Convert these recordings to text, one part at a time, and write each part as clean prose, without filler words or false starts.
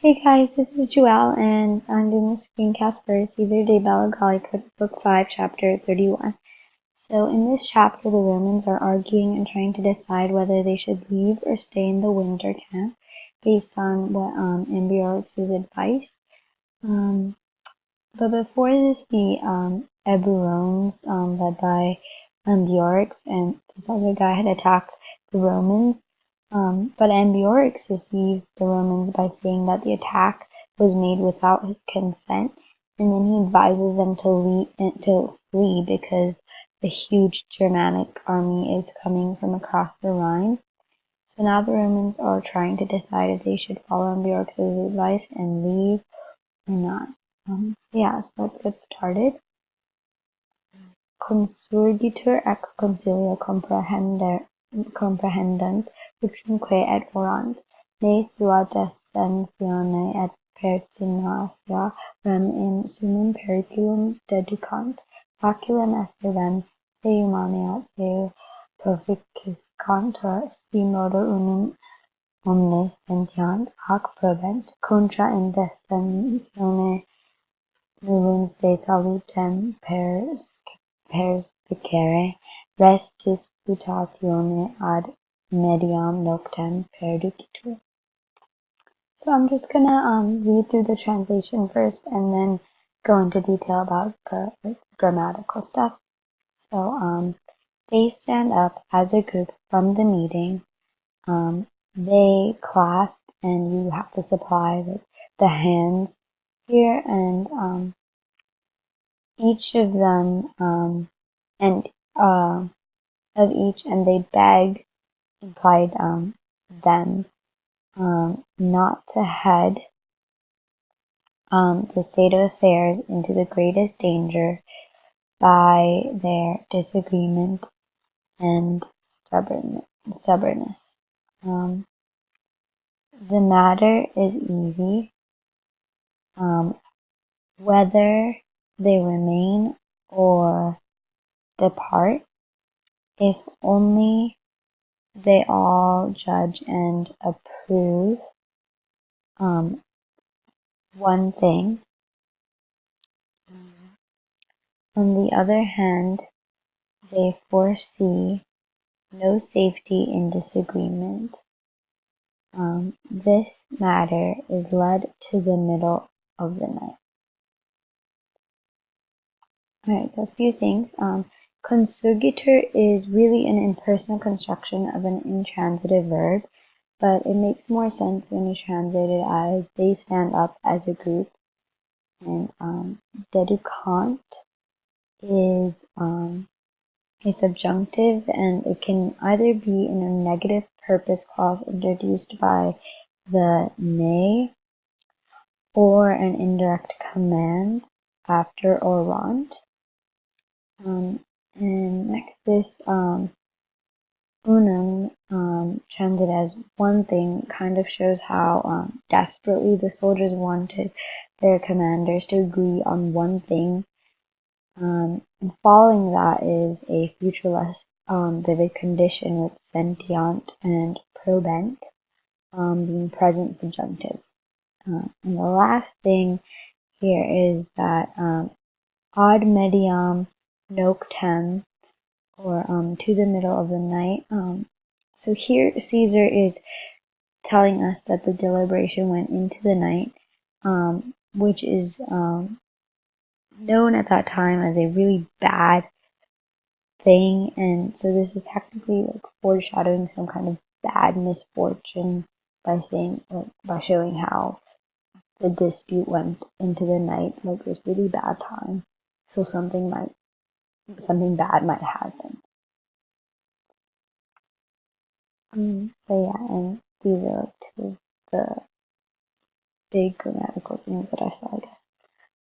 Hey guys, this is Joelle, and I'm doing the screencast for Caesar de Bella Gallica, Book 5, Chapter 31. So in this chapter, the Romans are arguing and trying to decide whether they should leave or stay in the winter camp based on what Ambiorix's advice. But before this, the Eburones, led by Ambiorix, and this other guy had attacked the Romans. But Ambiorix deceives the Romans by saying that the attack was made without his consent, and then he advises them to flee because the huge Germanic army is coming from across the Rhine. So now the Romans are trying to decide if they should follow Ambiorix's advice and leave or not. So let's get started. Consurgitur ex consilia comprehendent utrumque et orant, ne sua descensione et pertinacia rem in summum periculum deducant, faculem esse rem se humaniat seu proficiscantur, si modo unum omnes sentiant, ac probent, contra indescensione nullum se salutem perspicere, res disputatione ad mediam noctem perducitur. So I'm just gonna read through the translation first and then go into detail about the grammatical stuff. So they stand up as a group from the meeting. They clasp, and you have to supply the hands here, and each of them and of each, and they beg, implied them not to head the state of affairs into the greatest danger by their disagreement and stubbornness. The matter is easy, whether they remain or depart, if only they all judge and approve one thing. On the other hand, they foresee no safety in disagreement. This matter is led to the middle of the night. Alright, so a few things. Consurgitur is really an impersonal construction of an intransitive verb, but it makes more sense when you translate it as they stand up as a group. And deducant is a subjunctive, and it can either be in a negative purpose clause introduced by the ne, or an indirect command after orant. And next, this unum, translated as one thing, kind of shows how desperately the soldiers wanted their commanders to agree on one thing. And following that is a future less vivid condition with sentient and probent being present subjunctives. And the last thing here is that ad mediam noctem, or to the middle of the night. So here Caesar is telling us that the deliberation went into the night, which is known at that time as a really bad thing, and so this is technically like foreshadowing some kind of bad misfortune by showing how the dispute went into the night, like this really bad time. So something bad might happen. And these are like two of the big grammatical things that I saw, I guess.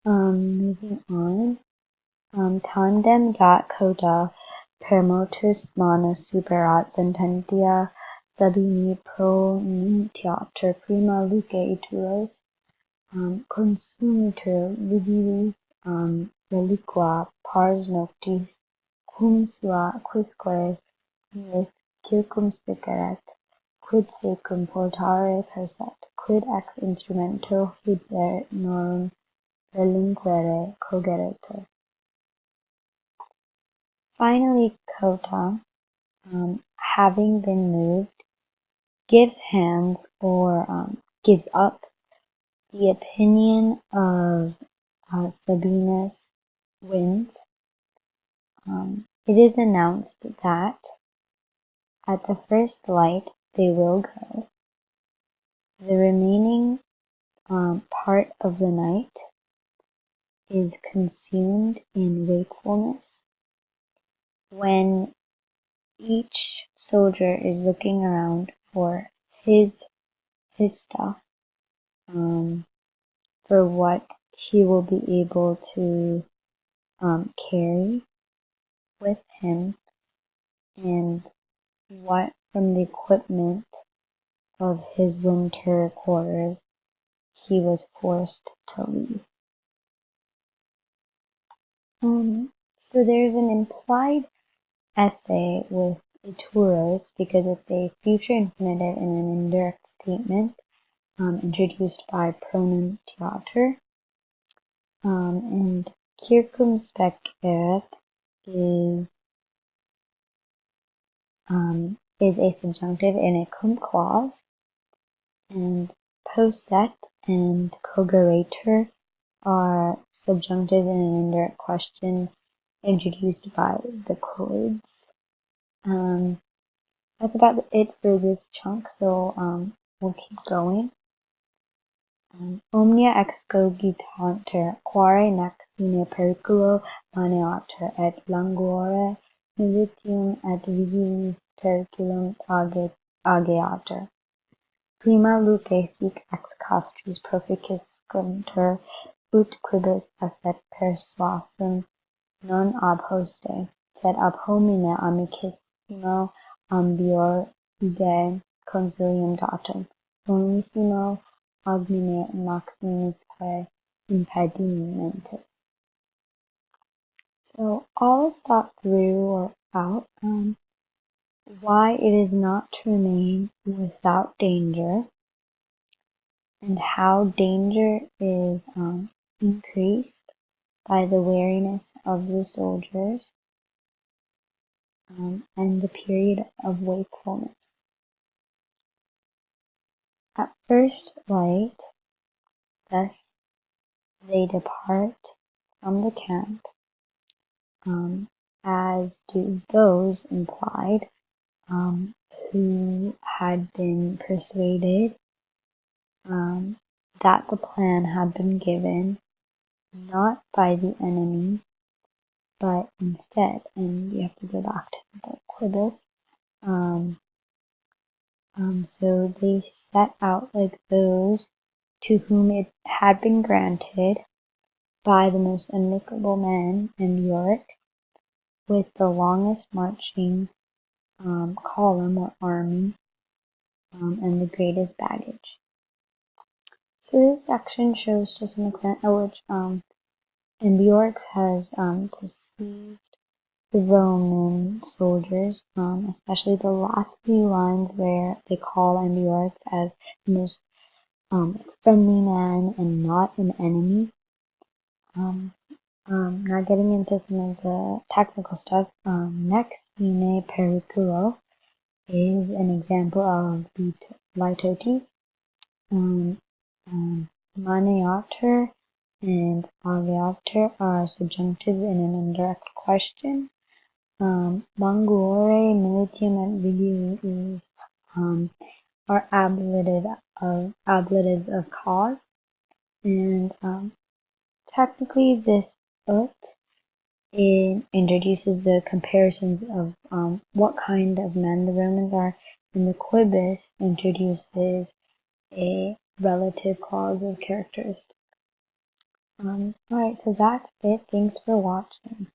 Moving on. Tandem dat coda per motus manus superat sententia sabini pronuntiatur prima luce ituros, consumitur vigilis reliqua pars noctis, cum sua quisque nis circumspiceret, quid secum portare perset, quid ex instrumento hiber norum relinquere cogeretur. Finally, Kota, having been moved, gives hands or gives up the opinion of Sabinus wins. It is announced that at the first light they will go. The remaining part of the night is consumed in wakefulness, when each soldier is looking around for his stuff, for what he will be able to carry with him, and what from the equipment of his winter quarters he was forced to leave. So there's an implied essay with eturos because it's a future infinitive in an indirect statement introduced by pronunciator. And circumspeceret is a subjunctive in a cum clause, and posset and cogerator are subjunctives in an indirect question introduced by the quids. That's about it for this chunk, so we'll keep going. Omnia excogitanter, quare nec sine periculo maneater, et languore militium et vigilis periculum ageater. Prima luce sic ex castris proficiscuntur, ut quibus esset persuasum non ab hoste, sed ab homine amicissimo ambior ide consilium datum, bonissimo agmine maximisque impedimentis. So all is thought through or out why it is not to remain without danger, and how danger is increased by the wariness of the soldiers and the period of wakefulness. At first light, thus they depart from the camp, as do those implied who had been persuaded that the plan had been given not by the enemy, but instead, and you have to go back to the quibus. So they set out like those to whom it had been granted by the most amicable men and Yoriks, with the longest marching column or army, and the greatest baggage. So this section shows to some extent at which Ambiorix has deceived the Roman soldiers, especially the last few lines where they call Ambiorix as the most friendly man and not an enemy. Not getting into some of the technical stuff, next sine periculo is an example of the litotes. Maneater and ageater are subjunctives in an indirect question. Languore, militium, and vigilis are ablatives of cause, and technically this ut introduces the comparisons of what kind of men the Romans are, and the quibus introduces a relative clause of characteristics. Alright, so that's it. Thanks for watching.